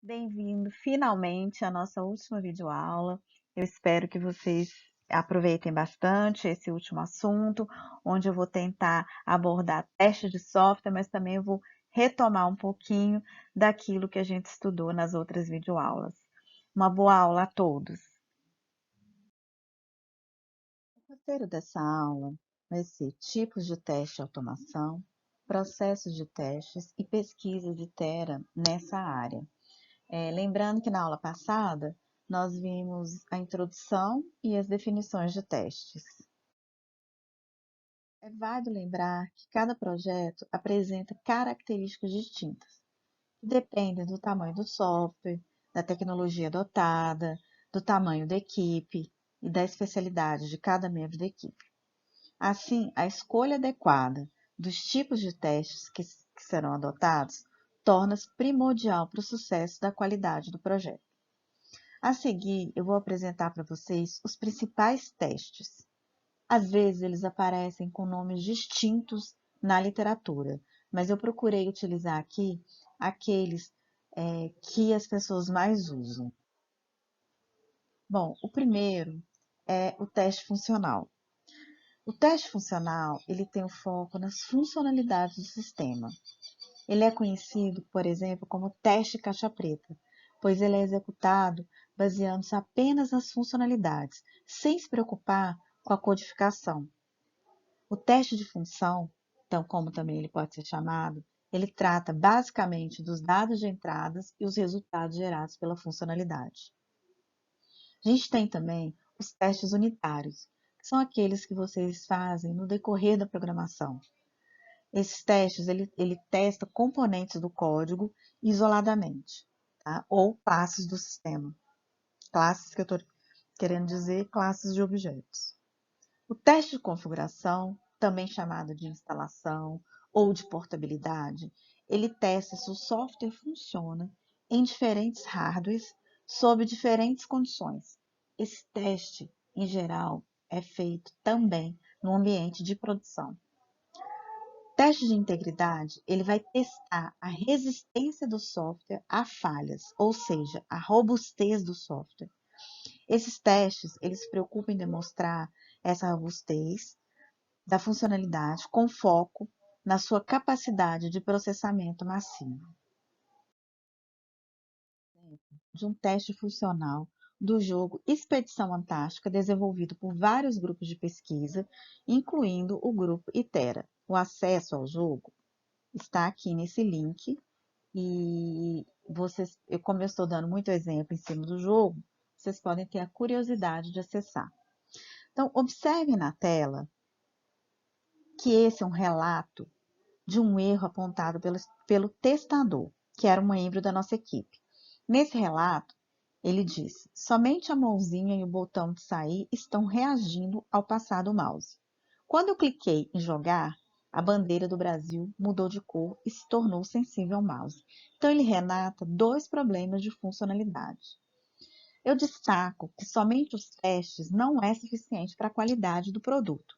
Bem-vindo finalmente à nossa última videoaula. Eu espero que vocês aproveitem bastante esse último assunto, onde eu vou tentar abordar teste de software, mas também eu vou retomar um pouquinho daquilo que a gente estudou nas outras videoaulas. Uma boa aula a todos! O roteiro dessa aula vai ser tipos de teste e automação, processos de testes e pesquisas de Tera nessa área. Lembrando que na aula passada nós vimos a introdução e as definições de testes. É válido lembrar que cada projeto apresenta características distintas, que dependem do tamanho do software, da tecnologia adotada, do tamanho da equipe e da especialidade de cada membro da equipe. Assim, a escolha adequada dos tipos de testes que serão adotados torna-se primordial para o sucesso da qualidade do projeto. A seguir, eu vou apresentar para vocês os principais testes. Às vezes, eles aparecem com nomes distintos na literatura, mas eu procurei utilizar aqui aqueles que as pessoas mais usam. Bom, o primeiro é o teste funcional. O teste funcional, ele tem o foco nas funcionalidades do sistema. Ele é conhecido, por exemplo, como teste caixa preta, pois ele é executado baseando-se apenas nas funcionalidades, sem se preocupar com a codificação. O teste de função, então como também ele pode ser chamado, ele trata basicamente dos dados de entradas e os resultados gerados pela funcionalidade. A gente tem também os testes unitários, que são aqueles que vocês fazem no decorrer da programação. Esses testes, ele testa componentes do código isoladamente, tá? Ou classes do sistema. Classes que eu estou querendo dizer, classes de objetos. O teste de configuração, também chamado de instalação ou de portabilidade, ele testa se o software funciona em diferentes hardwares sob diferentes condições. Esse teste, em geral, é feito também no ambiente de produção. O teste de integridade, ele vai testar a resistência do software a falhas, ou seja, a robustez do software. Esses testes, eles se preocupam em demonstrar essa robustez da funcionalidade com foco na sua capacidade de processamento massivo. De um teste funcional do jogo Expedição Antártica, desenvolvido por vários grupos de pesquisa, incluindo o grupo Itera. O acesso ao jogo está aqui nesse link e vocês, como eu estou dando muito exemplo em cima do jogo, vocês podem ter a curiosidade de acessar. Então, observe na tela que esse é um relato de um erro apontado pelo testador, que era um membro da nossa equipe. Nesse relato, ele diz: somente a mãozinha e o botão de sair estão reagindo ao passar do mouse. Quando eu cliquei em jogar, a bandeira do Brasil mudou de cor e se tornou sensível ao mouse. Então, ele relata dois problemas de funcionalidade. Eu destaco que somente os testes não é suficiente para a qualidade do produto.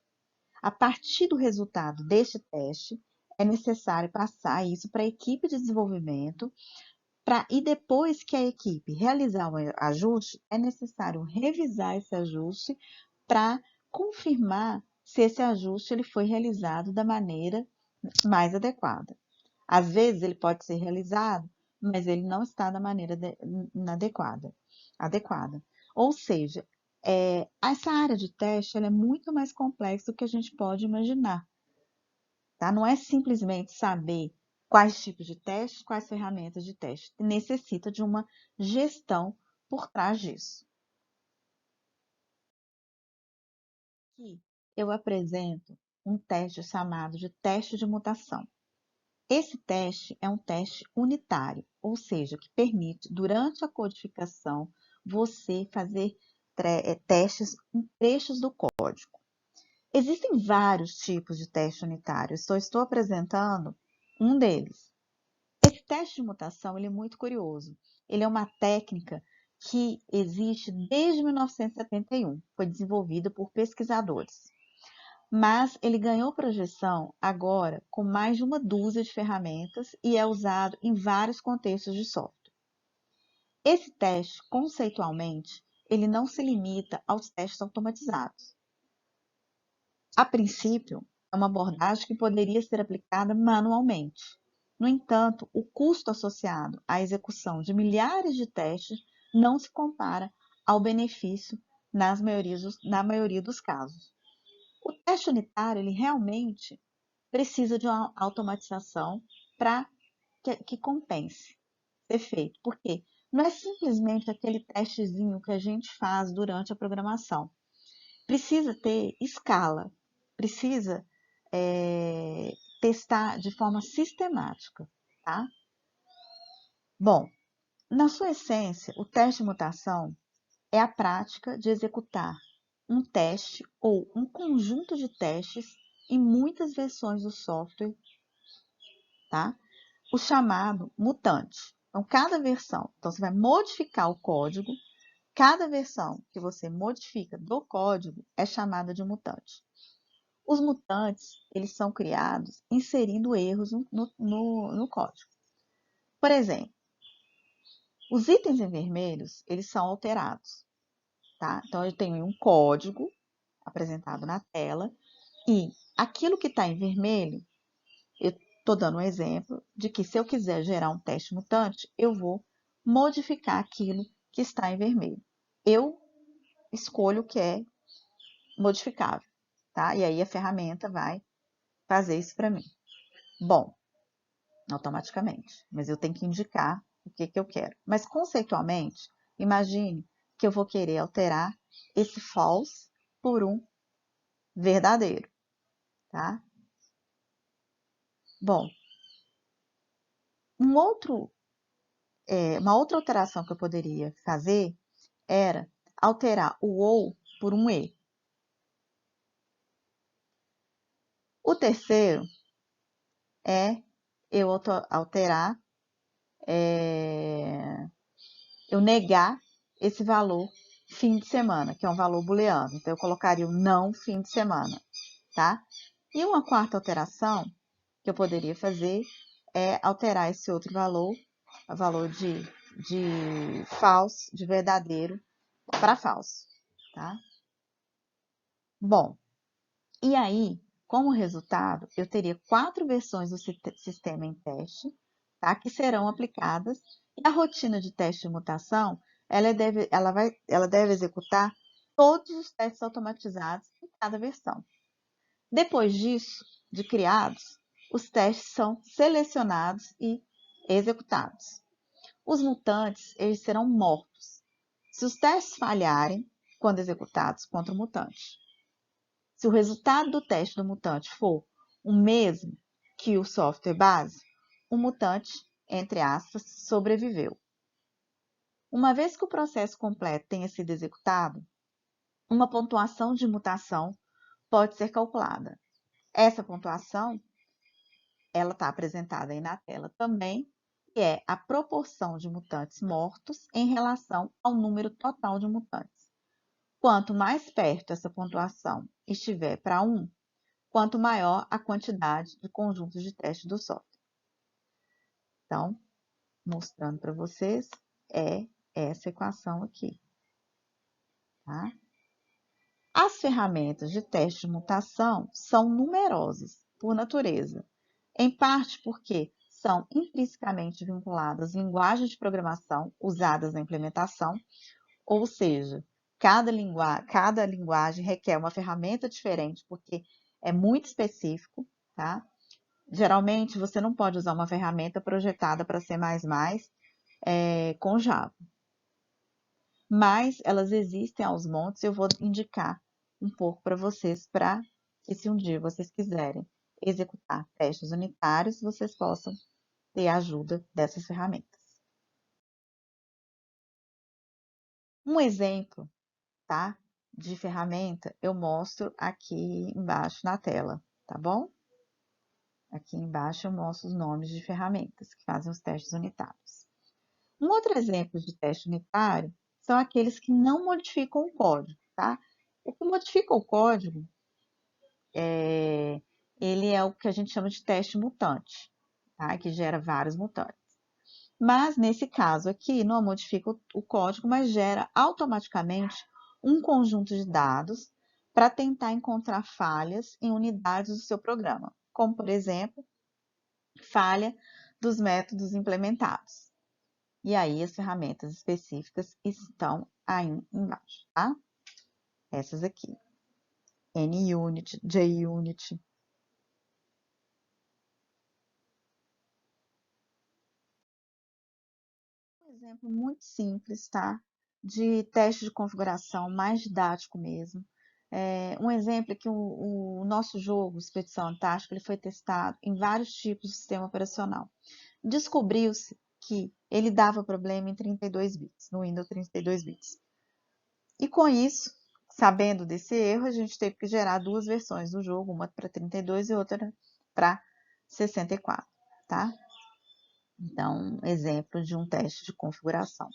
A partir do resultado deste teste, é necessário passar isso para a equipe de desenvolvimento, e depois que a equipe realizar o ajuste, é necessário revisar esse ajuste para confirmar se esse ajuste ele foi realizado da maneira mais adequada. Às vezes ele pode ser realizado, mas ele não está da maneira adequada. Ou seja, essa área de teste ela é muito mais complexa do que a gente pode imaginar. Tá? Não é simplesmente saber quais tipos de testes, quais ferramentas de teste. Necessita de uma gestão por trás disso. Aqui eu apresento um teste chamado de teste de mutação. Esse teste é um teste unitário, ou seja, que permite, durante a codificação, você fazer testes em trechos do código. Existem vários tipos de teste unitário, só estou apresentando um deles. Esse teste de mutação ele é muito curioso. Ele é uma técnica que existe desde 1971, foi desenvolvida por pesquisadores. Mas ele ganhou projeção agora com mais de uma dúzia de ferramentas e é usado em vários contextos de software. Esse teste, conceitualmente, ele não se limita aos testes automatizados. A princípio, é uma abordagem que poderia ser aplicada manualmente. No entanto, o custo associado à execução de milhares de testes não se compara ao benefício na maioria dos casos. O teste unitário, ele realmente precisa de uma automatização para que compense ser feito. Por quê? Não é simplesmente aquele testezinho que a gente faz durante a programação. Precisa ter escala, precisa testar de forma sistemática, tá? Bom, na sua essência, o teste de mutação é a prática de executar um teste ou um conjunto de testes em muitas versões do software, tá? O chamado mutante. Então, cada versão, então você vai modificar o código, cada versão que você modifica do código é chamada de mutante. Os mutantes, eles são criados inserindo erros no código. Por exemplo, os itens em vermelhos, eles são alterados, tá? Então, eu tenho um código apresentado na tela e aquilo que está em vermelho, eu estou dando um exemplo de que se eu quiser gerar um teste mutante, eu vou modificar aquilo que está em vermelho. Eu escolho o que é modificável, tá? E aí a ferramenta vai fazer isso para mim. Bom, automaticamente, mas eu tenho que indicar o que eu quero. Mas conceitualmente, imagine que eu vou querer alterar esse false por um verdadeiro, tá? Bom, uma outra alteração que eu poderia fazer era alterar o ou por um e. O terceiro é eu alterar, eu negar esse valor fim de semana, que é um valor booleano. Então, eu colocaria o não fim de semana, tá? E uma quarta alteração que eu poderia fazer é alterar esse outro valor, o valor de false, de verdadeiro, para falso, tá? Bom, e aí, como resultado, eu teria 4 versões do sistema em teste, tá? Que serão aplicadas. E a rotina de teste de mutação, ela deve executar todos os testes automatizados em cada versão. Depois disso, de criados, os testes são selecionados e executados. Os mutantes, eles serão mortos se os testes falharem quando executados contra o mutante. Se o resultado do teste do mutante for o mesmo que o software base, o mutante, entre aspas, sobreviveu. Uma vez que o processo completo tenha sido executado, uma pontuação de mutação pode ser calculada. Essa pontuação, ela está apresentada aí na tela também, que é a proporção de mutantes mortos em relação ao número total de mutantes. Quanto mais perto essa pontuação estiver para 1, quanto maior a quantidade de conjuntos de teste do software. Então, mostrando para vocês, é essa equação aqui. Tá? As ferramentas de teste de mutação são numerosas, por natureza, em parte porque são intrinsecamente vinculadas à linguagem de programação usadas na implementação, ou seja, cada linguagem requer uma ferramenta diferente, porque é muito específico, tá? Geralmente, você não pode usar uma ferramenta projetada para C++ com Java. Mas elas existem aos montes e eu vou indicar um pouco para vocês, para que se um dia vocês quiserem executar testes unitários, vocês possam ter a ajuda dessas ferramentas. Um exemplo, tá, de ferramenta eu mostro aqui embaixo na tela, tá bom? Aqui embaixo eu mostro os nomes de ferramentas que fazem os testes unitários. Um outro exemplo de teste unitário são aqueles que não modificam o código, tá? O que modifica o código, ele é o que a gente chama de teste mutante, tá? Que gera vários mutantes. Mas, nesse caso aqui, não modifica o código, mas gera automaticamente um conjunto de dados para tentar encontrar falhas em unidades do seu programa, como, por exemplo, falha dos métodos implementados. E aí, as ferramentas específicas estão aí embaixo, tá? Essas aqui. NUnit, JUnit. Um exemplo muito simples, tá? De teste de configuração, mais didático mesmo. Um exemplo é que o nosso jogo, Expedição Antártica, ele foi testado em vários tipos de sistema operacional. Descobriu-se que ele dava problema em 32 bits, no Windows 32 bits. E com isso, sabendo desse erro, a gente teve que gerar duas versões do jogo, uma para 32 e outra para 64, tá? Então, exemplo de um teste de configuração.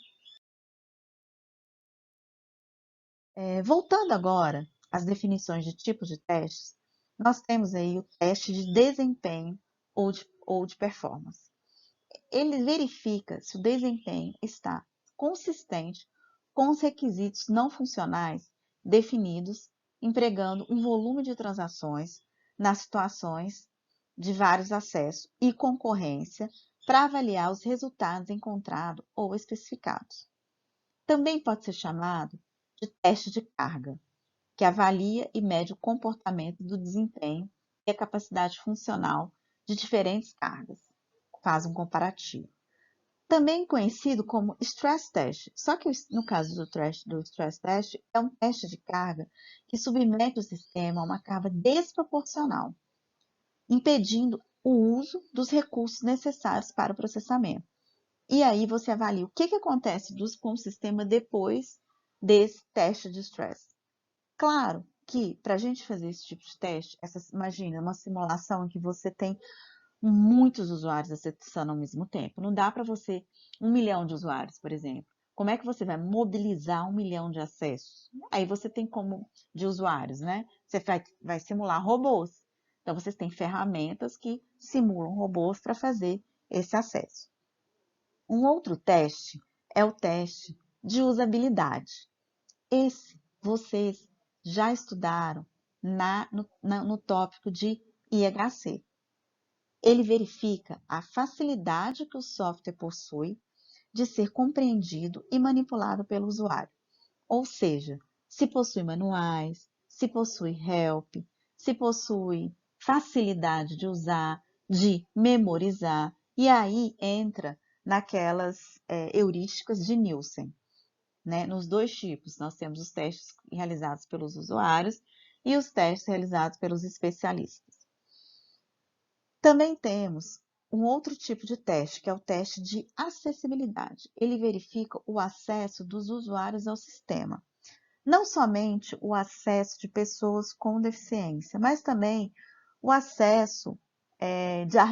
Voltando agora às definições de tipos de testes, nós temos aí o teste de desempenho ou de performance. Ele verifica se o desempenho está consistente com os requisitos não funcionais definidos, empregando um volume de transações nas situações de vários acessos e concorrência para avaliar os resultados encontrados ou especificados. Também pode ser chamado de teste de carga, que avalia e mede o comportamento do desempenho e a capacidade funcional de diferentes cargas. Faz um comparativo. Também conhecido como stress test, só que no caso do stress test, é um teste de carga que submete o sistema a uma carga desproporcional, impedindo o uso dos recursos necessários para o processamento. E aí você avalia o que acontece com o sistema depois desse teste de stress. Claro que para a gente fazer esse tipo de teste, imagina uma simulação em que você tem muitos usuários acessando ao mesmo tempo. Não dá para você 1 milhão de usuários, por exemplo. Como é que você vai mobilizar 1 milhão de acessos? Aí você tem como de usuários, né? Você vai simular robôs. Então, vocês têm ferramentas que simulam robôs para fazer esse acesso. Um outro teste é o teste de usabilidade. Esse vocês já estudaram no tópico de IHC. Ele verifica a facilidade que o software possui de ser compreendido e manipulado pelo usuário. Ou seja, se possui manuais, se possui help, se possui facilidade de usar, de memorizar, e aí entra naquelas heurísticas de Nielsen, né? Nos dois tipos, nós temos os testes realizados pelos usuários e os testes realizados pelos especialistas. Também temos um outro tipo de teste, que é o teste de acessibilidade. Ele verifica o acesso dos usuários ao sistema. Não somente o acesso de pessoas com deficiência, mas também o acesso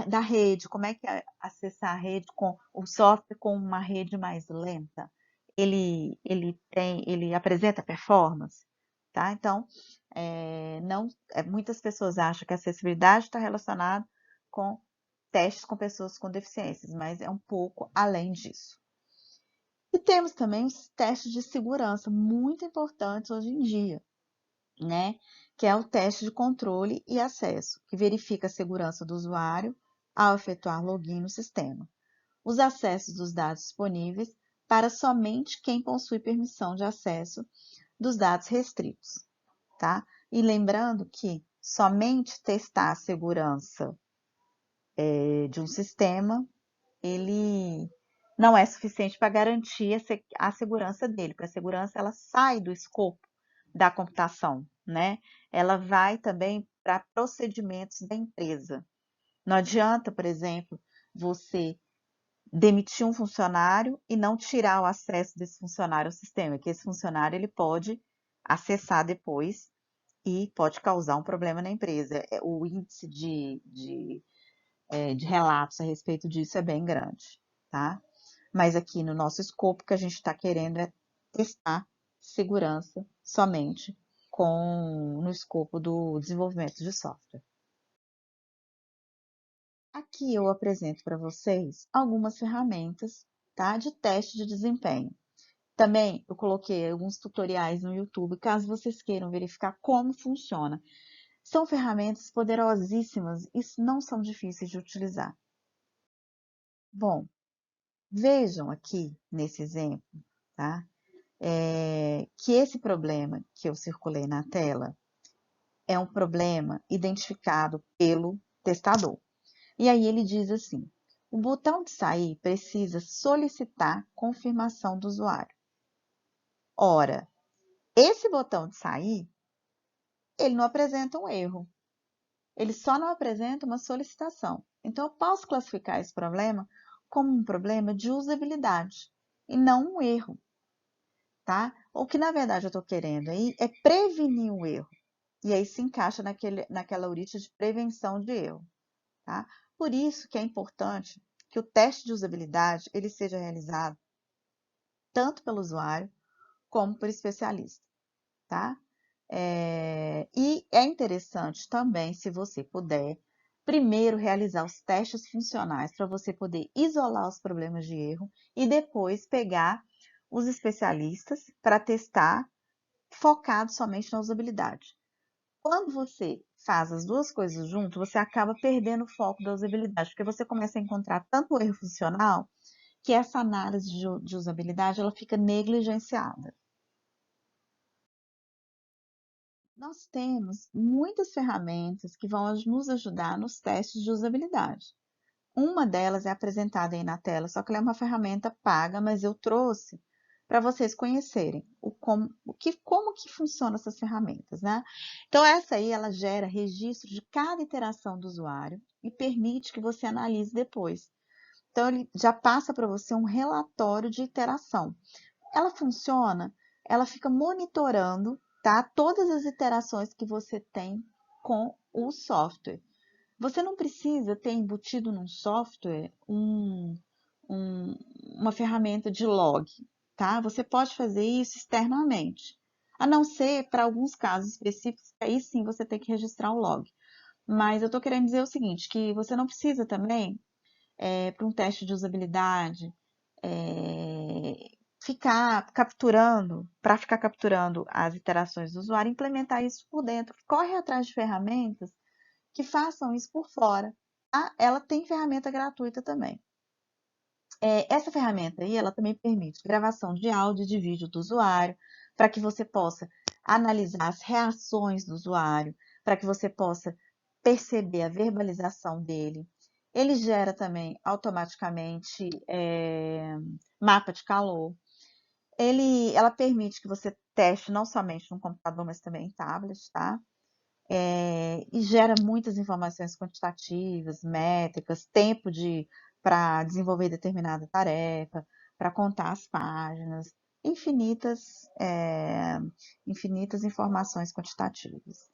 da rede. Como é que é acessar a rede com o software com uma rede mais lenta? Ele apresenta performance, tá? Então, muitas pessoas acham que a acessibilidade está relacionada com testes com pessoas com deficiências, mas é um pouco além disso. E temos também os testes de segurança, muito importantes hoje em dia, né? Que é o teste de controle e acesso, que verifica a segurança do usuário ao efetuar login no sistema. Os acessos dos dados disponíveis para somente quem possui permissão de acesso dos dados restritos, tá? E lembrando que somente testar a segurança de um sistema, ele não é suficiente para garantir a segurança dele, porque a segurança ela sai do escopo da computação, né? Ela vai também para procedimentos da empresa. Não adianta, por exemplo, você demitir um funcionário e não tirar o acesso desse funcionário ao sistema, que esse funcionário ele pode acessar depois e pode causar um problema na empresa. O índice de relatos a respeito disso é bem grande, tá? Mas aqui no nosso escopo, o que a gente está querendo é testar segurança somente no escopo do desenvolvimento de software. Aqui eu apresento para vocês algumas ferramentas, tá, de teste de desempenho. Também eu coloquei alguns tutoriais no YouTube, caso vocês queiram verificar como funciona. São ferramentas poderosíssimas e não são difíceis de utilizar. Bom, vejam aqui nesse exemplo, tá? Que esse problema que eu circulei na tela é um problema identificado pelo testador. E aí ele diz assim: o botão de sair precisa solicitar confirmação do usuário. Ora, esse botão de sair, ele não apresenta um erro, ele só não apresenta uma solicitação. Então, eu posso classificar esse problema como um problema de usabilidade e não um erro, tá? O que, na verdade, eu estou querendo aí é prevenir o erro. E aí se encaixa naquela heurística de prevenção de erro, tá? Por isso que é importante que o teste de usabilidade ele seja realizado tanto pelo usuário como por especialista, tá? E é interessante também, se você puder, primeiro realizar os testes funcionais para você poder isolar os problemas de erro e depois pegar os especialistas para testar focado somente na usabilidade. Quando você faz as duas coisas junto, você acaba perdendo o foco da usabilidade, porque você começa a encontrar tanto erro funcional que essa análise de usabilidade ela fica negligenciada. Nós temos muitas ferramentas que vão nos ajudar nos testes de usabilidade. Uma delas é apresentada aí na tela, só que ela é uma ferramenta paga, mas eu trouxe para vocês conhecerem como que funcionam essas ferramentas, né? Então, essa aí, ela gera registro de cada interação do usuário e permite que você analise depois. Então, ele já passa para você um relatório de interação. Ela funciona, ela fica monitorando, tá? Todas as interações que você tem com o software. Você não precisa ter embutido num software um- uma ferramenta de log, tá? Você pode fazer isso externamente. A não ser para alguns casos específicos, aí sim você tem que registrar o log. Mas eu estou querendo dizer o seguinte, que você não precisa também, para um teste de usabilidade, ficar capturando, para ficar capturando as interações do usuário, implementar isso por dentro. Corre atrás de ferramentas que façam isso por fora. Tá? Ela tem ferramenta gratuita também. Essa ferramenta aí, ela também permite gravação de áudio e de vídeo do usuário, para que você possa analisar as reações do usuário, para que você possa perceber a verbalização dele. Ele gera também automaticamente mapa de calor. Ela permite que você teste não somente no computador, mas também em tablet, tá? E gera muitas informações quantitativas, métricas, tempo para desenvolver determinada tarefa, para contar as páginas, infinitas informações quantitativas.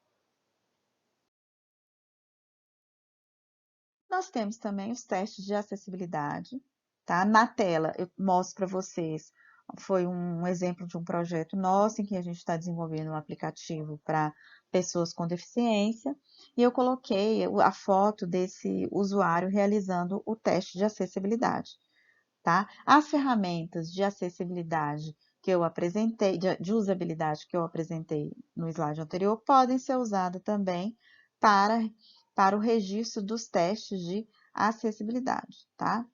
Nós temos também os testes de acessibilidade, tá? Na tela eu mostro para vocês, foi um exemplo de um projeto nosso em que a gente está desenvolvendo um aplicativo para pessoas com deficiência, e eu coloquei a foto desse usuário realizando o teste de acessibilidade, tá? As ferramentas de acessibilidade que eu apresentei, de usabilidade que eu apresentei no slide anterior, podem ser usadas também para, para o registro dos testes de acessibilidade, tá?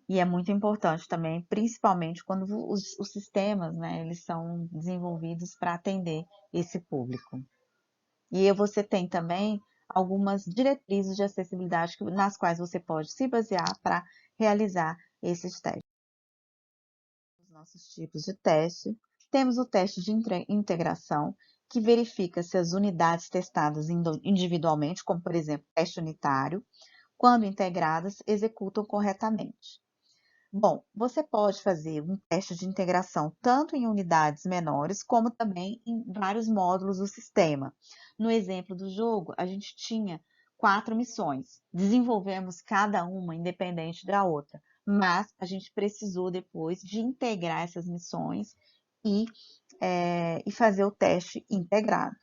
E é muito importante também, principalmente quando os sistemas, né, eles são desenvolvidos para atender esse público. E você tem também algumas diretrizes de acessibilidade nas quais você pode se basear para realizar esses testes. Os nossos tipos de teste. Temos o teste de integração, que verifica se as unidades testadas individualmente, como por exemplo, teste unitário, quando integradas, executam corretamente. Bom, você pode fazer um teste de integração tanto em unidades menores, como também em vários módulos do sistema. No exemplo do jogo, a gente tinha 4 missões. Desenvolvemos cada uma independente da outra, mas a gente precisou depois de integrar essas missões e fazer o teste integrado,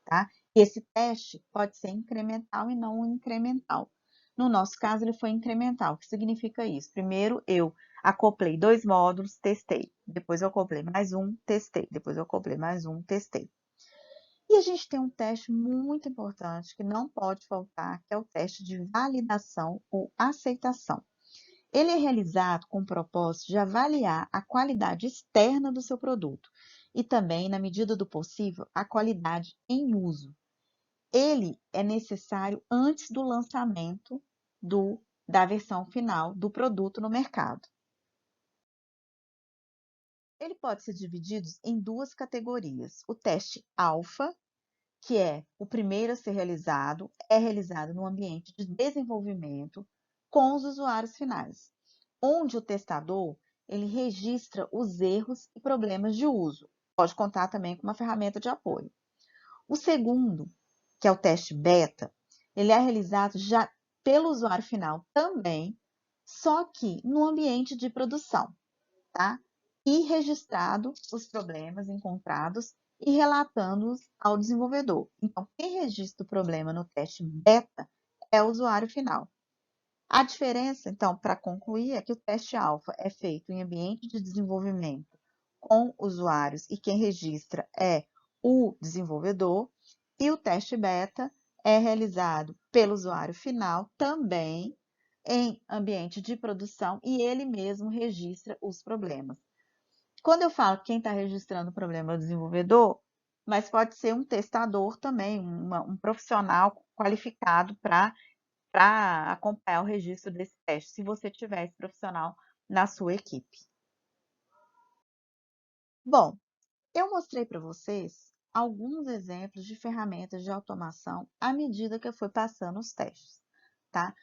tá? Esse teste pode ser incremental e não incremental. No nosso caso, ele foi incremental. O que significa isso? Primeiro, eu acoplei 2 módulos, testei. Depois eu acoplei mais um, testei. Depois eu acoplei mais um, testei. E a gente tem um teste muito importante que não pode faltar, que é o teste de validação ou aceitação. Ele é realizado com o propósito de avaliar a qualidade externa do seu produto e também, na medida do possível, a qualidade em uso. Ele é necessário antes do lançamento da versão final do produto no mercado. Ele pode ser dividido em duas categorias. O teste alfa, que é o primeiro a ser realizado, é realizado no ambiente de desenvolvimento com os usuários finais, onde o testador ele registra os erros e problemas de uso. Pode contar também com uma ferramenta de apoio. O segundo, que é o teste beta, ele é realizado já pelo usuário final também, só que no ambiente de produção, tá? E registrado os problemas encontrados e relatando-os ao desenvolvedor. Então, quem registra o problema no teste beta é o usuário final. A diferença, então, para concluir, é que o teste alfa é feito em ambiente de desenvolvimento com usuários e quem registra é o desenvolvedor, e o teste beta é realizado pelo usuário final também em ambiente de produção e ele mesmo registra os problemas. Quando eu falo quem está registrando o problema é o desenvolvedor, mas pode ser um testador também, um profissional qualificado para acompanhar o registro desse teste, se você tiver esse profissional na sua equipe. Bom, eu mostrei para vocês alguns exemplos de ferramentas de automação à medida que eu fui passando os testes, tá?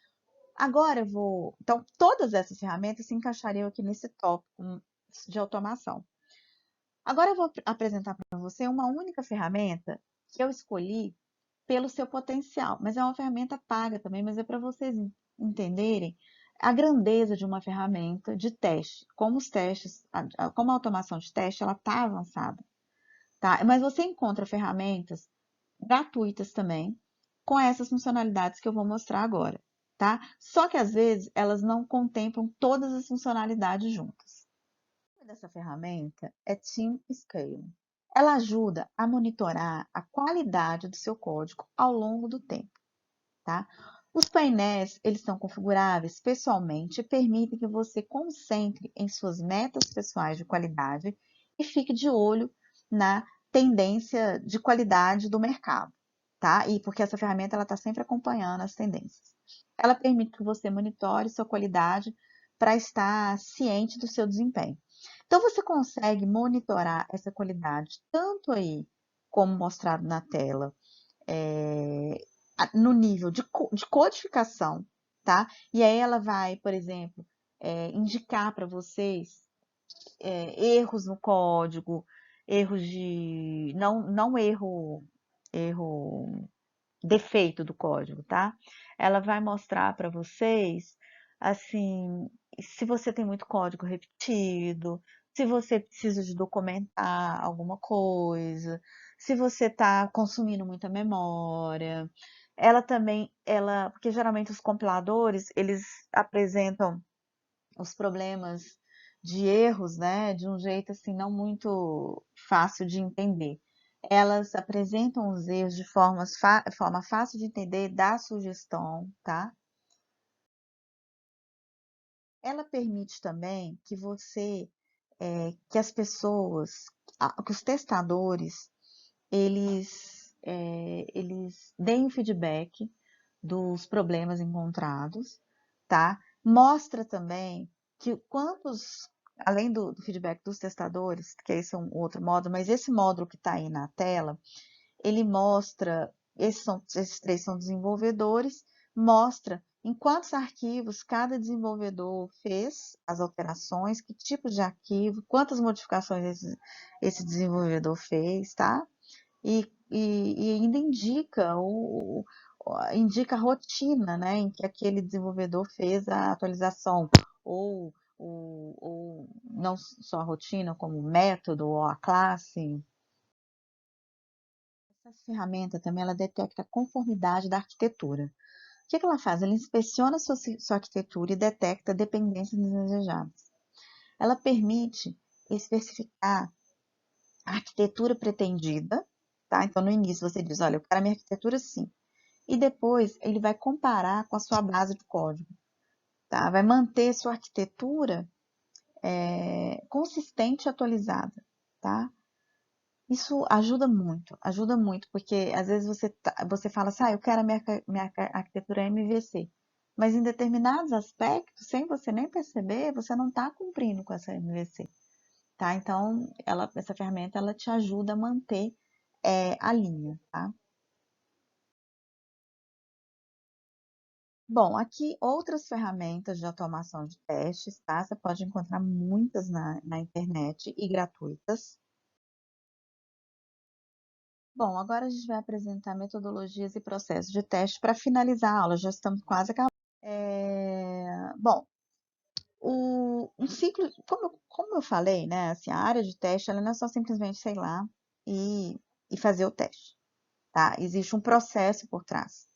Agora eu vou. Então, todas essas ferramentas se encaixariam aqui nesse tópico de automação. Agora eu vou apresentar para você uma única ferramenta que eu escolhi pelo seu potencial, mas é uma ferramenta paga também, mas é para vocês entenderem a grandeza de uma ferramenta de teste, como os testes, como a automação de teste, ela está avançada, tá? Mas você encontra ferramentas gratuitas também, com essas funcionalidades que eu vou mostrar agora, tá? Só que às vezes elas não contemplam todas as funcionalidades juntas. O nome dessa ferramenta é Team Scale. Ela ajuda a monitorar a qualidade do seu código ao longo do tempo, tá? Os painéis, eles são configuráveis pessoalmente e permitem que você concentre em suas metas pessoais de qualidade e fique de olho na tendência de qualidade do mercado, tá? E porque essa ferramenta ela está sempre acompanhando as tendências. Ela permite que você monitore sua qualidade para estar ciente do seu desempenho. Então, você consegue monitorar essa qualidade tanto aí, como mostrado na tela, é, no nível de codificação, tá? E aí ela vai, por exemplo, indicar para vocês erros no código, erros de. Não erro defeito do código, tá? Ela vai mostrar para vocês, assim, se você tem muito código repetido, se você precisa de documentar alguma coisa, se você está consumindo muita memória. Ela também, porque geralmente os compiladores, eles apresentam os problemas de erros, né, de um jeito assim não muito fácil de entender. Elas apresentam os erros de forma fácil de entender, dá sugestão, tá? Ela permite também que que as pessoas, que os testadores, eles deem feedback dos problemas encontrados, tá? Mostra também que além do feedback dos testadores, que esse é um outro módulo, mas esse módulo que está aí na tela, ele mostra, esses três são desenvolvedores, mostra em quantos arquivos cada desenvolvedor fez as alterações, que tipo de arquivo, quantas modificações esse desenvolvedor fez, tá? E ainda indica a rotina, né, em que aquele desenvolvedor fez a atualização, ou não só a rotina, como o método ou a classe. Essa ferramenta também ela detecta a conformidade da arquitetura. O que ela faz? Ela inspeciona sua arquitetura e detecta dependências indesejadas. Ela permite especificar a arquitetura pretendida, tá? Então, no início você diz, olha, eu quero a minha arquitetura assim. E depois ele vai comparar com a sua base de código, tá? Vai manter sua arquitetura consistente e atualizada, tá? Isso ajuda muito, porque às vezes você fala assim, eu quero a minha arquitetura MVC, mas em determinados aspectos, sem você nem perceber, você não está cumprindo com essa MVC, tá? Então, essa ferramenta, ela te ajuda a manter a linha, tá? Bom, aqui outras ferramentas de automação de testes, tá? Você pode encontrar muitas na internet e gratuitas. Bom, agora a gente vai apresentar metodologias e processos de teste para finalizar a aula, já estamos quase acabando. Bom, um ciclo, como eu falei, né, assim, a área de teste, ela não é só simplesmente, sei lá, e fazer o teste, tá? Existe um processo por trás.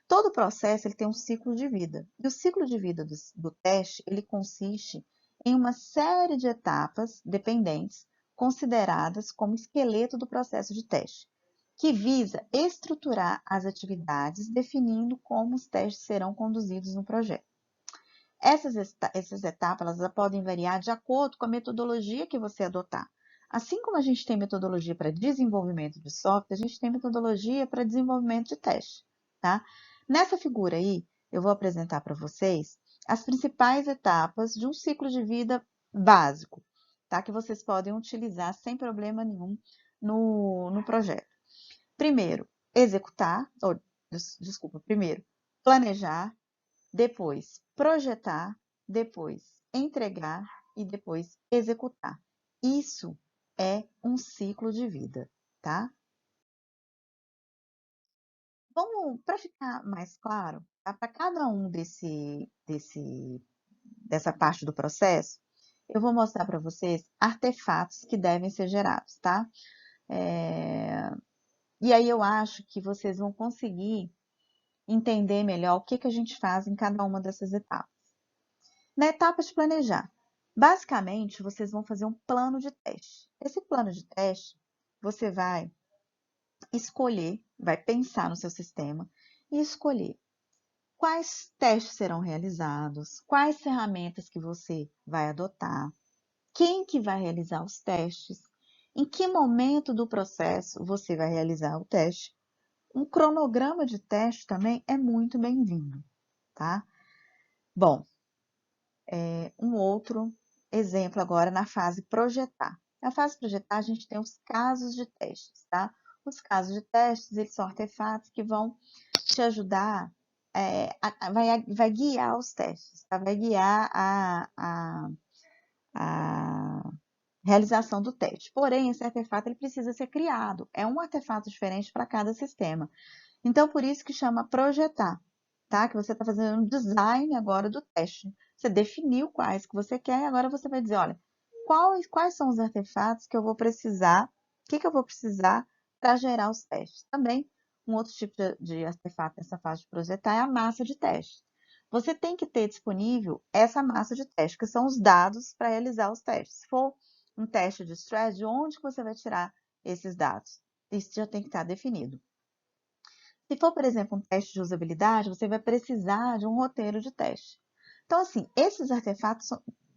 Todo processo ele tem um ciclo de vida. E o ciclo de vida do teste, ele consiste em uma série de etapas dependentes, consideradas como esqueleto do processo de teste, que visa estruturar as atividades, definindo como os testes serão conduzidos no projeto. Essas etapas elas podem variar de acordo com a metodologia que você adotar. Assim como a gente tem metodologia para desenvolvimento de software, a gente tem metodologia para desenvolvimento de teste, tá? Nessa figura aí, eu vou apresentar para vocês as principais etapas de um ciclo de vida básico, tá? Que vocês podem utilizar sem problema nenhum no projeto. Primeiro, executar, desculpa, primeiro, planejar, depois projetar, depois entregar e depois executar. Isso é um ciclo de vida, tá? Vamos, para ficar mais claro, tá? Para cada um dessa parte do processo, eu vou mostrar para vocês artefatos que devem ser gerados, tá? E aí eu acho que vocês vão conseguir entender melhor o que a gente faz em cada uma dessas etapas. Na etapa de planejar, basicamente vocês vão fazer um plano de teste. Esse plano de teste, você vai escolher, vai pensar no seu sistema e escolher quais testes serão realizados, quais ferramentas que você vai adotar, quem que vai realizar os testes, em que momento do processo você vai realizar o teste. Um cronograma de teste também é muito bem-vindo, tá? Bom, um outro exemplo agora na fase projetar. Na fase projetar, a gente tem os casos de testes, tá? Os casos de testes, eles são artefatos que vão te ajudar, vai guiar os testes, tá? Vai guiar a realização do teste. Porém, esse artefato ele precisa ser criado. É um artefato diferente para cada sistema. Então, por isso que chama projetar, tá? Que você está fazendo um design agora do teste. Você definiu quais que você quer e agora você vai dizer, olha, quais são os artefatos que eu vou precisar, o que que eu vou precisar para gerar os testes. Também, um outro tipo de artefato nessa fase de projetar é a massa de teste. Você tem que ter disponível essa massa de teste, que são os dados para realizar os testes. Se for um teste de stress, de onde que você vai tirar esses dados? Isso já tem que estar definido. Se for, por exemplo, um teste de usabilidade, você vai precisar de um roteiro de teste. Então, assim, esses artefatos,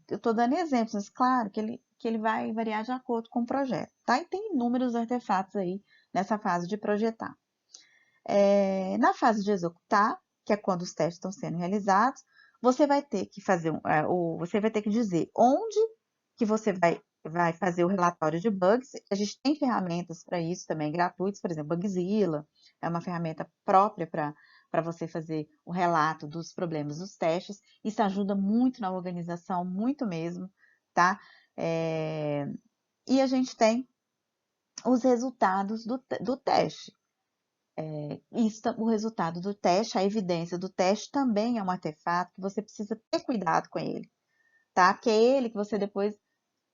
eu estou dando exemplos, mas claro que ele vai variar de acordo com o projeto, tá? E tem inúmeros artefatos aí nessa fase de projetar. Na fase de executar, que é quando os testes estão sendo realizados, você vai ter que fazer, você vai ter que dizer onde que você vai fazer o relatório de bugs. A gente tem ferramentas para isso também, gratuitas, por exemplo, Bugzilla, é uma ferramenta própria para você fazer o relato dos problemas dos testes. Isso ajuda muito na organização, muito mesmo, tá? E a gente tem os resultados do teste. O resultado do teste, a evidência do teste também é um artefato que você precisa ter cuidado com ele, tá? Que é ele que você depois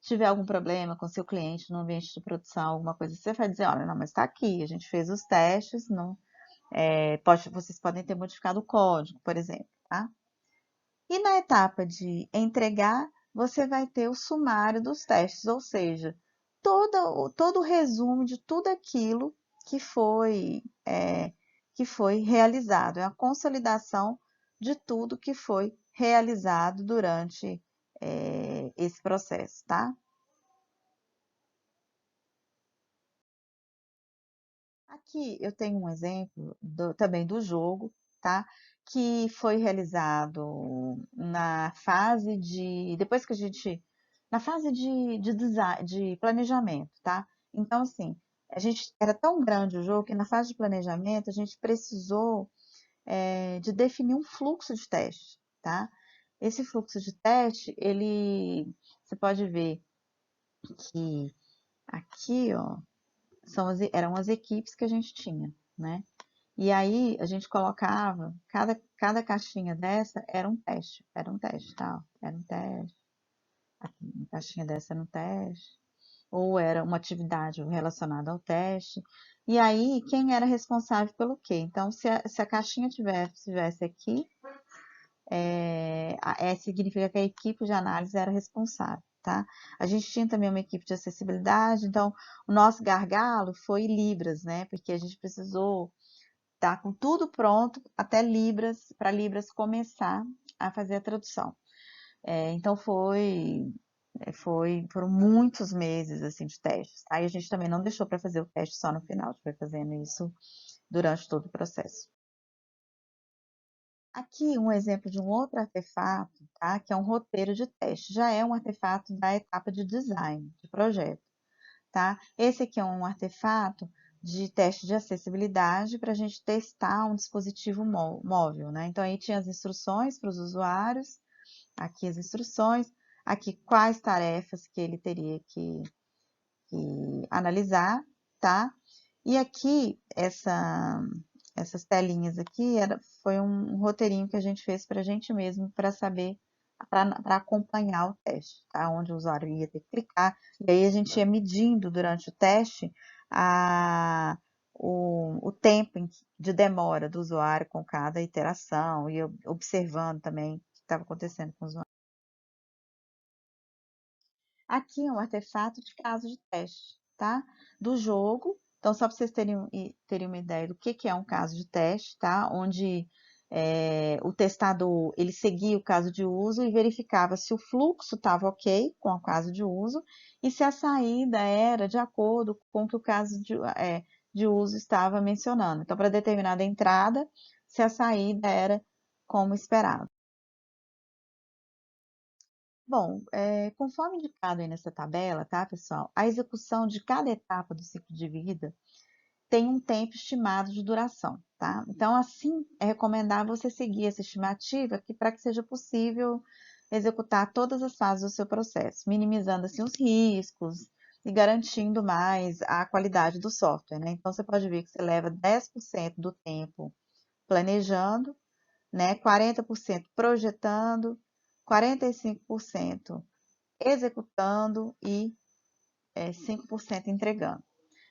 tiver algum problema com seu cliente no ambiente de produção, alguma coisa, você vai dizer, olha, não, mas está aqui, a gente fez os testes, não, vocês podem ter modificado o código, por exemplo, tá? E na etapa de entregar, você vai ter o sumário dos testes, ou seja, todo o resumo de tudo aquilo que que foi realizado. É a consolidação de tudo que foi realizado durante esse processo, tá? Aqui eu tenho um exemplo também do jogo, tá? Que foi realizado na fase depois que a gente, na fase de design, de planejamento, tá? Então, assim, a gente, era tão grande o jogo que na fase de planejamento a gente precisou de definir um fluxo de teste, tá? Esse fluxo de teste, você pode ver que aqui, ó, eram as equipes que a gente tinha, né? E aí a gente colocava, cada caixinha dessa era um teste, tal, era um teste, aqui, uma caixinha dessa era um teste, ou era uma atividade relacionada ao teste. E aí, quem era responsável pelo quê? Então, se a caixinha tivesse aqui, significa que a equipe de análise era responsável, tá? A gente tinha também uma equipe de acessibilidade, então o nosso gargalo foi Libras, né? Porque a gente precisou estar com tudo pronto até Libras, para Libras começar a fazer a tradução. Então foram muitos meses assim de testes. Aí a gente também não deixou para fazer o teste só no final, a gente foi fazendo isso durante todo o processo. Aqui um exemplo de um outro artefato, tá? Que é um roteiro de teste. Já é um artefato da etapa de design, de projeto, tá? Esse aqui é um artefato de teste de acessibilidade para a gente testar um dispositivo móvel, né? Então, aí tinha as instruções para os usuários, aqui as instruções, aqui quais tarefas que ele teria que analisar, tá? E aqui, essas telinhas aqui, foi um roteirinho que a gente fez para a gente mesmo, para saber, para acompanhar o teste, tá? Onde o usuário ia ter que clicar, e aí a gente ia medindo durante o teste o tempo de demora do usuário com cada iteração, e observando também o que estava acontecendo com o usuário. Aqui é um artefato de caso de teste, tá? Do jogo. Então, só para vocês terem uma ideia do que é um caso de teste, tá? Onde o testador, ele seguia o caso de uso e verificava se o fluxo estava ok com o caso de uso e se a saída era de acordo com o que o caso de uso estava mencionando. Então, para determinada entrada, se a saída era como esperado. Bom, conforme indicado aí nessa tabela, tá, pessoal? A execução de cada etapa do ciclo de vida tem um tempo estimado de duração, tá? Então, assim, é recomendável você seguir essa estimativa para que seja possível executar todas as fases do seu processo, minimizando assim os riscos e garantindo mais a qualidade do software, né? Então, você pode ver que você leva 10% do tempo planejando, né? 40% projetando, 45% executando e 5% entregando.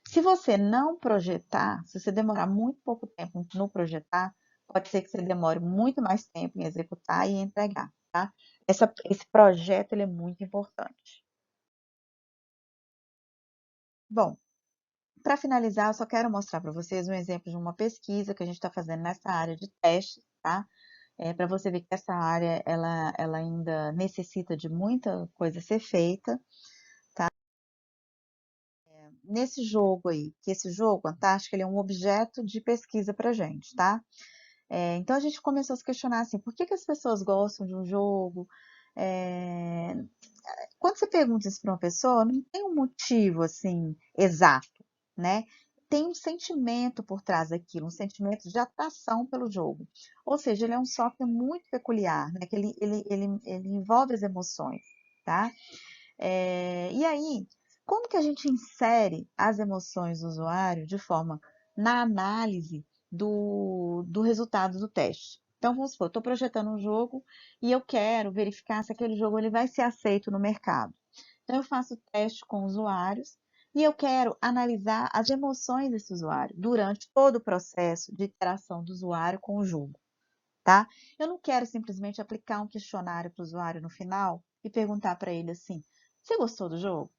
Se você não projetar, se você demorar muito pouco tempo no projetar, pode ser que você demore muito mais tempo em executar e entregar, tá? Esse projeto ele é muito importante. Bom, para finalizar, eu só quero mostrar para vocês um exemplo de uma pesquisa que a gente está fazendo nessa área de teste, tá? Para você ver que essa área ela ainda necessita de muita coisa ser feita. Nesse jogo aí, que esse jogo, Antártica, ele é um objeto de pesquisa para gente, tá? Então a gente começou a se questionar assim, por que que as pessoas gostam de um jogo? É, Quando você pergunta isso para uma pessoa, não tem um motivo assim exato, né? Tem um sentimento por trás daquilo, um sentimento de atração pelo jogo. Ou seja, ele é um software muito peculiar, né? Que ele envolve as emoções, tá? E aí, como que a gente insere as emoções do usuário de forma na análise do resultado do teste? Então, vamos supor, eu estou projetando um jogo e eu quero verificar se aquele jogo ele vai ser aceito no mercado. Então, eu faço teste com usuários e eu quero analisar as emoções desse usuário durante todo o processo de interação do usuário com o jogo, tá? Eu não quero simplesmente aplicar um questionário para o usuário no final e perguntar para ele assim: você gostou do jogo?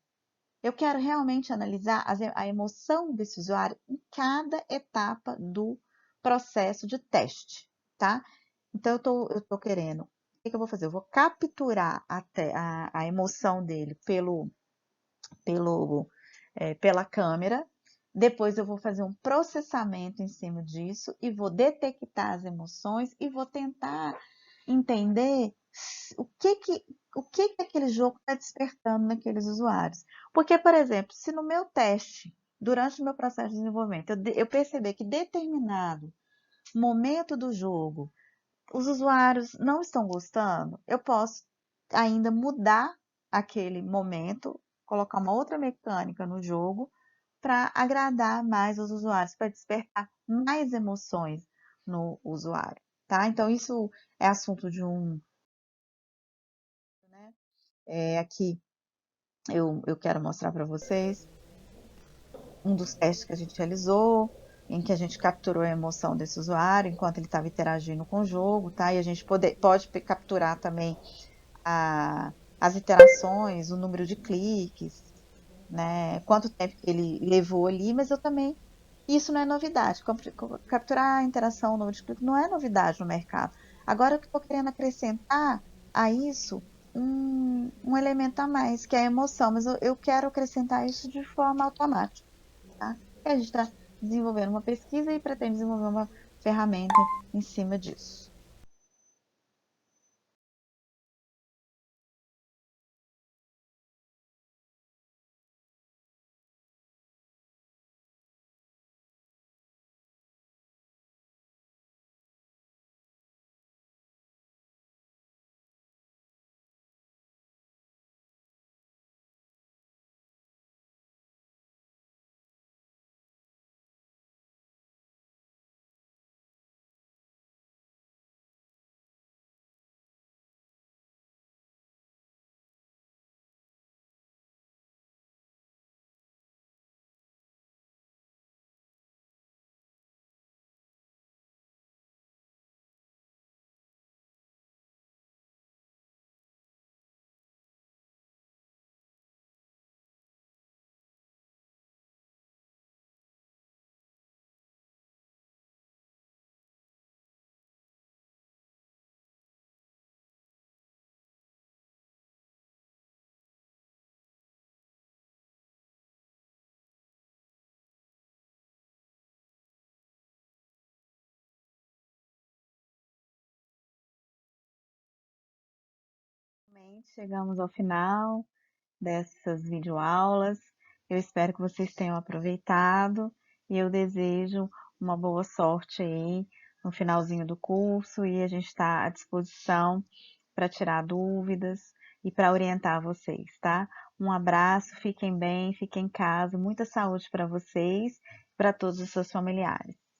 Eu quero realmente analisar a emoção desse usuário em cada etapa do processo de teste, tá? Então, eu tô querendo. O que que eu vou fazer? Eu vou capturar a emoção dele pela câmera. Depois eu vou fazer um processamento em cima disso e vou detectar as emoções e vou tentar entender o que que, o que que aquele jogo está despertando naqueles usuários. Porque, por exemplo, se no meu teste, durante o meu processo de desenvolvimento, eu perceber que determinado momento do jogo os usuários não estão gostando, eu posso ainda mudar aquele momento, colocar uma outra mecânica no jogo para agradar mais os usuários, para despertar mais emoções no usuário, tá? Então, isso é assunto de né? Aqui eu quero mostrar para vocês um dos testes que a gente realizou, em que a gente capturou a emoção desse usuário enquanto ele estava interagindo com o jogo, tá? E a gente pode capturar também as interações, o número de cliques, né? Quanto tempo que ele levou ali, mas eu também. Isso não é novidade. Capturar a interação, o número de cliques, não é novidade no mercado. Agora eu estou querendo acrescentar a isso um elemento a mais, que é a emoção, mas eu quero acrescentar isso de forma automática, tá? E a gente está desenvolvendo uma pesquisa e pretende desenvolver uma ferramenta em cima disso. Chegamos ao final dessas videoaulas. Eu espero que vocês tenham aproveitado e eu desejo uma boa sorte aí no finalzinho do curso e a gente está à disposição para tirar dúvidas e para orientar vocês, tá? Um abraço, fiquem bem, fiquem em casa, muita saúde para vocês, para todos os seus familiares.